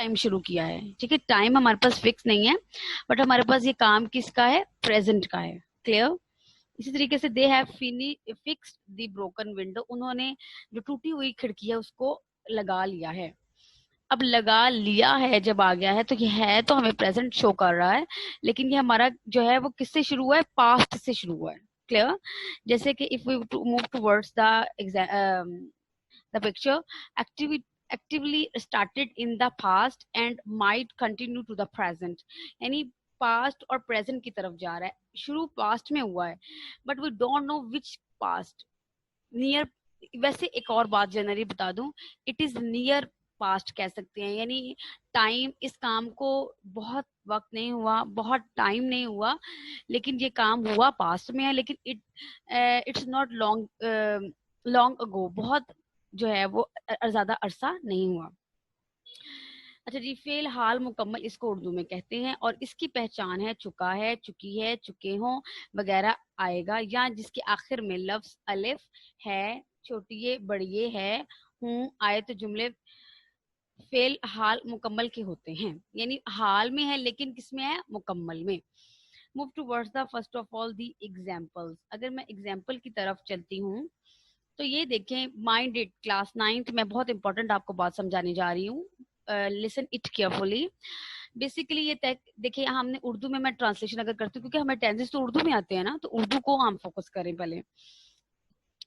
Time शुरू किया है, ठीक है। टाइम हमारे पास फिक्स नहीं है, बट हमारे पास ये काम किसका है, प्रेजेंट का है। क्लियर। इसी तरीके से they have fixed the broken window, उन्होंने जो टूटी हुई खिड़की है उसको लगा लिया है। अब लगा लिया है जब आ गया है तो ये है तो हमें प्रेजेंट शो कर रहा है, लेकिन ये हमारा जो है वो किससे शुरू हुआ है, पास्ट से शुरू हुआ है। क्लियर। जैसे कि if we move towards the picture, actively started in the past and might continue to the present, यानी पास्ट और प्रेजेंट की तरफ जा रहा है। शुरू पास्ट में हुआ है but we don't know which past, near. वैसे एक और बात जनरली बता दूं, इट इज नियर पास्ट कह सकते हैं, यानी टाइम, इस काम को बहुत वक्त नहीं हुआ, बहुत टाइम नहीं हुआ, लेकिन ये काम हुआ पास्ट में है, लेकिन इट्स नॉट लॉन्ग अगो, बहुत जो है वो ज्यादा अरसा नहीं हुआ। अच्छा जी, फेल हाल मुकम्मल इसको उर्दू में कहते हैं और इसकी पहचान है चुका है, चुकी है, चुके हों वगैरह आएगा, या जिसके आखिर में लफ्ज अलिफ है, छोटिए बड़िए है, हूँ आए तो जुमले फेल हाल मुकम्मल के होते हैं, यानी हाल में है लेकिन किसमें है, मुकम्मल में। Move towards the first of all the examples, अगर मैं एग्जाम्पल की तरफ चलती हूँ तो ये देखें, माइंड इट क्लास 9th में बहुत इंपॉर्टेंट आपको बात समझाने जा रही हूँ, लिसन इट केयरफुली। बेसिकली ये देखिए, हमने उर्दू में, मैं ट्रांसलेशन अगर करती हूँ क्योंकि हमें टेंसेस तो उर्दू में आते हैं ना, तो उर्दू को हम फोकस करें पहले।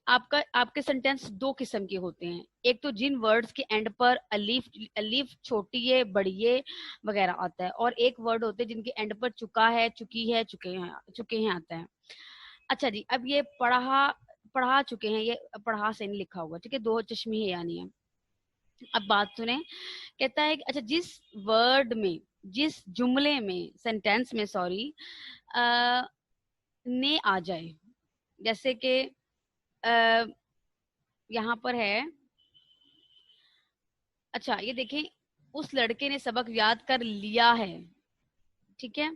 आपके सेंटेंस दो किस्म के होते हैं, एक तो जिन वर्ड्स के एंड पर अलीफ अलीफ छोटी बड़िए वगैरह आता है, और एक वर्ड होते हैं जिनके एंड पर चुका है, चुकी है, चुके हैं आता है। अच्छा जी, अब ये पढ़ा चुके हैं, ये पढ़ा से नहीं लिखा हुआ, ठीक है, दो चश्मे है यानी है। अब बात सुने, कहता है कि अच्छा जिस वर्ड में, जिस जुमले में, सेंटेंस में सॉरी, ने आ जाए, जैसे कि यहाँ पर है, अच्छा ये देखें, उस लड़के ने सबक याद कर लिया है, ठीक है।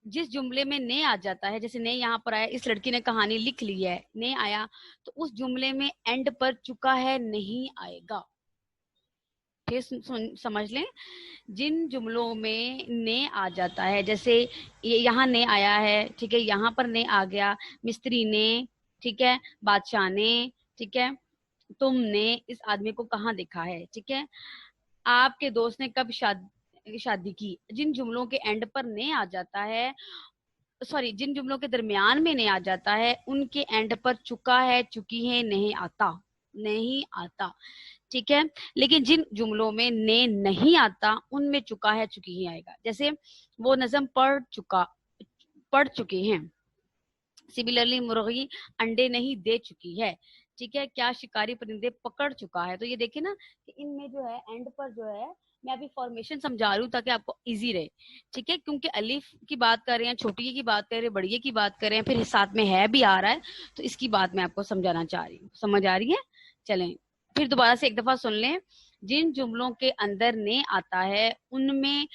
जिस जुमले में ने आ जाता है, जैसे ने यहाँ पर आया, इस लड़की ने कहानी लिख ली है, ने आया, तो उस जुमले में एंड पर चुका है नहीं आएगा। फिर समझ लें, जिन जुमलों में ने आ जाता है, जैसे ये यहाँ ने आया है, ठीक है, यहाँ पर ने आ गया, मिस्त्री ने, ठीक है, बादशाह ने, ठीक है, तुमने इस आदमी को कहाँ देखा है, ठीक है, आपके दोस्त ने कब शादी की। जिन जुमलों के एंड पर ने आ जाता है, सॉरी, जिन जुमलों के दरमियान में ने आ जाता है, उनके एंड पर चुका है, चुकी है नहीं आता, नहीं आता, ठीक है। लेकिन जिन जुमलों में ने नहीं आता, उनमें चुका है, चुकी ही आएगा। जैसे वो नज़म पढ़ चुके हैं, सिमिलरली मुर्गी अंडे नहीं दे चुकी है, ठीक है, क्या शिकारी परिंदे पकड़ चुका है। तो ये देखिए ना कि इनमें जो है एंड पर जो है, मैं अभी फॉर्मेशन समझा रही हूँ ताकि आपको इजी रहे, ठीक है, क्योंकि अलिफ की बात कर रहे हैं, छोटी की बात कर रहे हैं, बड़िए की बात कर रहे हैं, फिर साथ में है भी आ रहा है, तो इसकी बात मैं आपको समझाना चाह रही हूँ। समझ आ रही है? चलें फिर दोबारा से एक दफा सुन लें। जिन जुमलों के अंदर ने आता है, उनमें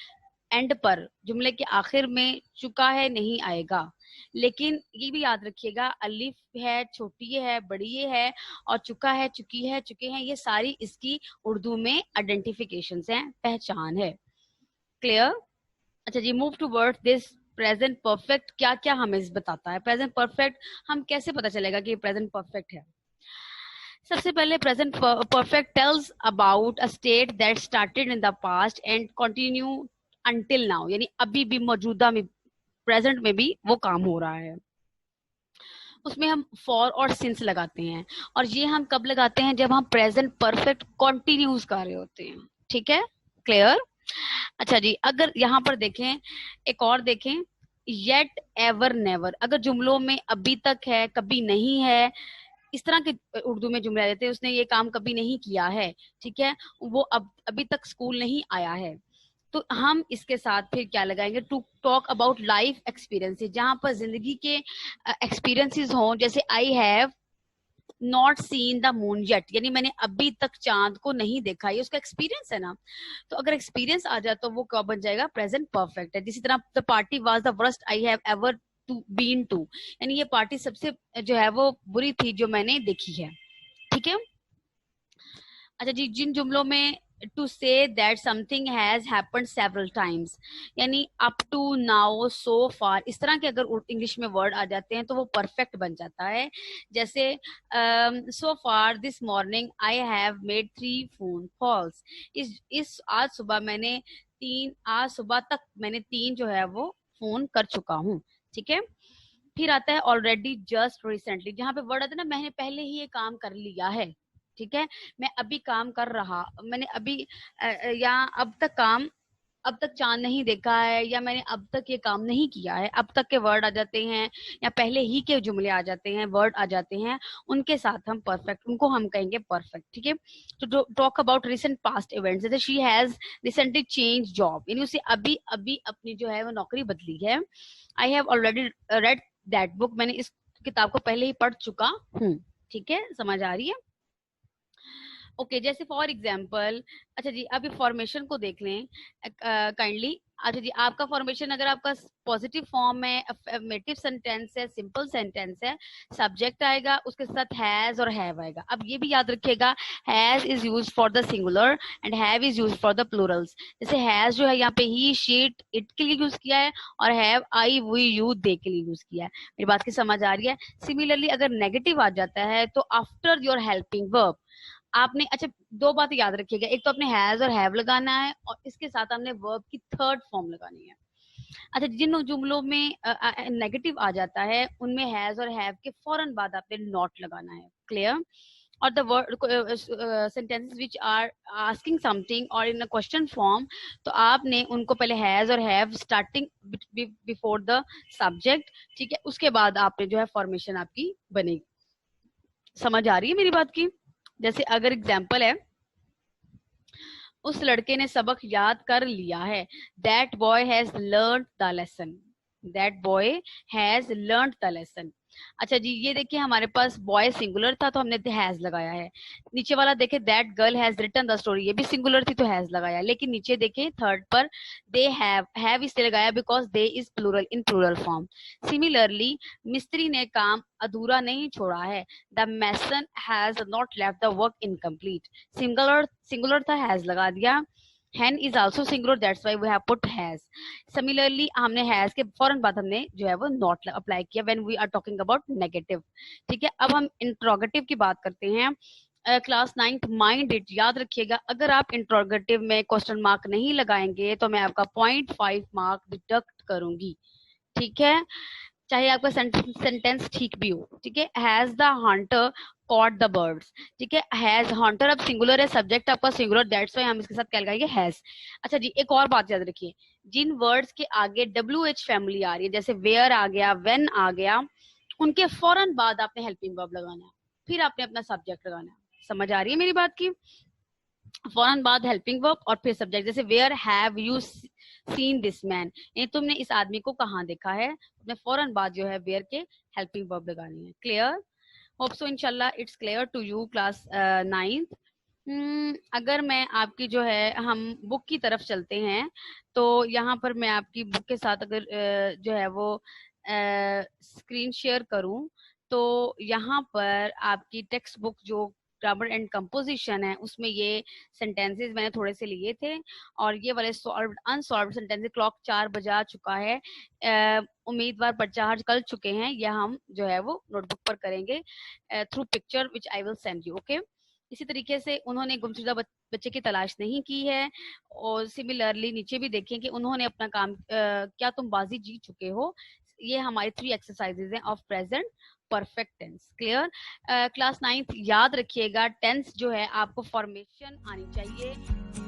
एंड पर, जुमले के आखिर में चुका है नहीं आएगा, लेकिन ये भी याद रखिएगा, अलिफ है, छोटी है, बड़ी है, और चुका है, चुकी है, चुके हैं, ये सारी इसकी उर्दू में आइडेंटिफिकेशंस हैं, पहचान है। क्लियर? अच्छा जी, move towards this present perfect, क्या क्या हमें बताता है प्रेजेंट परफेक्ट, हम कैसे पता चलेगा कि प्रेजेंट परफेक्ट है। सबसे पहले present perfect tells about a state that started in the past and continue until now, यानी अभी भी मौजूदा में, प्रेजेंट में भी वो काम हो रहा है। उसमें हम फॉर और सिंस लगाते हैं, और ये हम कब लगाते हैं, जब हम प्रेजेंट परफेक्ट कॉन्टिन्यूज कर रहे होते हैं, ठीक है। क्लियर? अच्छा जी, अगर यहाँ पर देखें, एक और देखें, येट एवर नेवर, अगर जुमलों में अभी तक है, कभी नहीं है, इस तरह के उर्दू में जुमले देते हैं, उसने ये काम कभी नहीं किया है, ठीक है, वो अभी तक स्कूल नहीं आया है, तो हम इसके साथ फिर क्या लगाएंगे, to talk about life experiences, जहां पर जिंदगी के एक्सपीरियंसेस हों, जैसे I have not seen the moon yet, यानी मैंने अभी तक चांद को नहीं देखा, ये उसका एक्सपीरियंस है ना, तो अगर एक्सपीरियंस आ जाए तो वो क्या बन जाएगा, प्रेजेंट परफेक्ट है। जिसी तरह the party was the worst I have ever been to, यानी ये पार्टी सबसे जो है वो बुरी थी जो मैंने देखी है, ठीक है। अच्छा जी, जिन जुमलों में टू से that something has happened several times, यानी up to now, so far, इस तरह के अगर इंग्लिश में वर्ड आ जाते हैं तो वो परफेक्ट बन जाता है। जैसे so far this morning I have made 3 phone calls, इस आज सुबह मैंने आज सुबह तक मैंने 3 जो है वो फोन कर चुका हूँ। ठीक है, फिर आता है ऑलरेडी, जस्ट, रिसेंटली, जहां पे वर्ड आता है ना मैंने पहले ही ये काम कर लिया है। ठीक है, मैं अभी काम कर रहा, मैंने अभी या अब तक चांद नहीं देखा है, या मैंने अब तक ये काम नहीं किया है, अब तक के वर्ड आ जाते हैं, या पहले ही के जुमले आ जाते हैं, वर्ड आ जाते हैं, उनके साथ हम परफेक्ट, उनको हम कहेंगे परफेक्ट। ठीक है, तो talk about recent past events, जैसे she has recently change job, यानी उसे अभी अभी अपनी जो है वो नौकरी बदली है। I have already read that book, मैंने इस किताब को पहले ही पढ़ चुका हूँ। ठीक है, समझ आ रही है? ओके जैसे फॉर एग्जाम्पल, अच्छा जी अभी फॉर्मेशन को देख लें काइंडली। अच्छा जी, आपका फॉर्मेशन अगर आपका पॉजिटिव फॉर्म है, अफर्मेटिव सेंटेंस है, सिंपल सेंटेंस है, सब्जेक्ट आएगा, उसके साथ हैज और हैव आएगा। अब ये भी याद रखिएगा, has is use for the singular and have is use for the Plurals. जैसे हैज जो है यहाँ पे ही, शीट, इट के लिए यूज किया है, और हैव आई, वी, यू, दे के लिए यूज किया है। मेरी बात की समझ आ रही है? सिमिलरली अगर नेगेटिव आ जाता है तो आफ्टर योर हेल्पिंग वर्ब आपने, अच्छा 2 बातें याद रखिएगा, एक तो आपने हैज और हैव लगाना है, और इसके साथ हमने वर्ब की थर्ड फॉर्म लगानी है। अच्छा, जिन जुमलों में नेगेटिव आ जाता है उनमें हैज और हैव के फौरन बाद आपने नॉट लगाना है। क्लियर? और the word sentences which are asking something और इन अ क्वेश्चन फॉर्म, तो आपने उनको पहले हैज और have starting before the subject. ठीक है, उसके बाद आपने जो है फॉर्मेशन आपकी बनेगी। समझ आ रही है मेरी बात की? जैसे अगर एग्जाम्पल है, उस लड़के ने सबक याद कर लिया है, that boy has learn the lesson, that boy has learn the lesson. अच्छा जी, ये देखिए हमारे पास बॉय सिंगुलर था तो हमने हैज लगाया है। नीचे वाला देखे, that girl has written the story, ये भी सिंगुलर थी तो हैज लगाया। लेकिन नीचे देखे थर्ड पर, दे हैव इसलिए लगाया because they is plural, in plural form. Similarly मिस्त्री ने काम अधूरा नहीं छोड़ा है, the mason has not left the work incomplete. Singular था, हैज लगा दिया। hen is also singular, that's why we have put has. Similarly हमने has के फौरन बाद हमने जो है वो not अप्लाई किया when we are talking about negative। ठीक है, अब हम interrogative की बात करते हैं। क्लास 9th माइंड इट, याद रखिएगा अगर आप इंट्रोगेटिव में क्वेश्चन मार्क नहीं लगाएंगे तो मैं आपका 0.5 मार्क डिडक्ट करूंगी। ठीक है, चाहे आपका सेंटेंस ठीक भी हो। ठीक है, has the Hunter caught the birds. ठीक है, हैज, हंटर अब सिंगुलर है, सब्जेक्ट आपका सिंगुलर, दैट्स व्हाई हम इसके साथ क्या लगाएंगे, हैज। अच्छा जी, एक और बात याद रखिए, जिन वर्ड्स के आगे WH फैमिली आ रही है, जैसे वेयर आ गया, व्हेन आ गया, उनके फौरन बाद आपने हेल्पिंग वर्ब लगाना है, फिर आपने अपना सब्जेक्ट लगाना है। समझ आ रही है मेरी बात की? फौरन बाद हेल्पिंग वर्ब और फिर सब्जेक्ट। जैसे where have you seen this man, ये तुमने इस आदमी को कहाँ देखा है, तुमने फौरन बाद जो है वेयर के हेल्पिंग वर्ब लगानी है। क्लियर? होप सो इंशाल्लाह it's clear to you class 9th। अगर मैं आपकी जो है, हम बुक की तरफ चलते हैं, तो यहाँ पर मैं आपकी बुक के साथ अगर जो है वो स्क्रीन शेयर करूं, तो यहाँ पर आपकी टेक्स्ट बुक जो ग्रामर एंड कंपोजिशन है उसमें ये सेंटेंसेस मैंने थोड़े से लिए थे, और ये वाले सॉल्व्ड अनसॉल्व्ड सेंटेंसेस, क्लॉक 4 बजा चुका है, उम्मीदवार पर्चा कर चुके हैं, यह हम जो है वो नोटबुक पर करेंगे through picture which I will send you. Okay, इसी तरीके से उन्होंने गुमशुदा बच्चे की तलाश नहीं की है, और सिमिलरली नीचे भी देखें कि उन्होंने अपना काम क्या तुम बाजी जीत चुके हो। ये हमारी 3 एक्सरसाइजेज हैं of present perfect tense. Clear? Class 9th याद रखिएगा, टेंस जो है आपको फॉर्मेशन आनी चाहिए।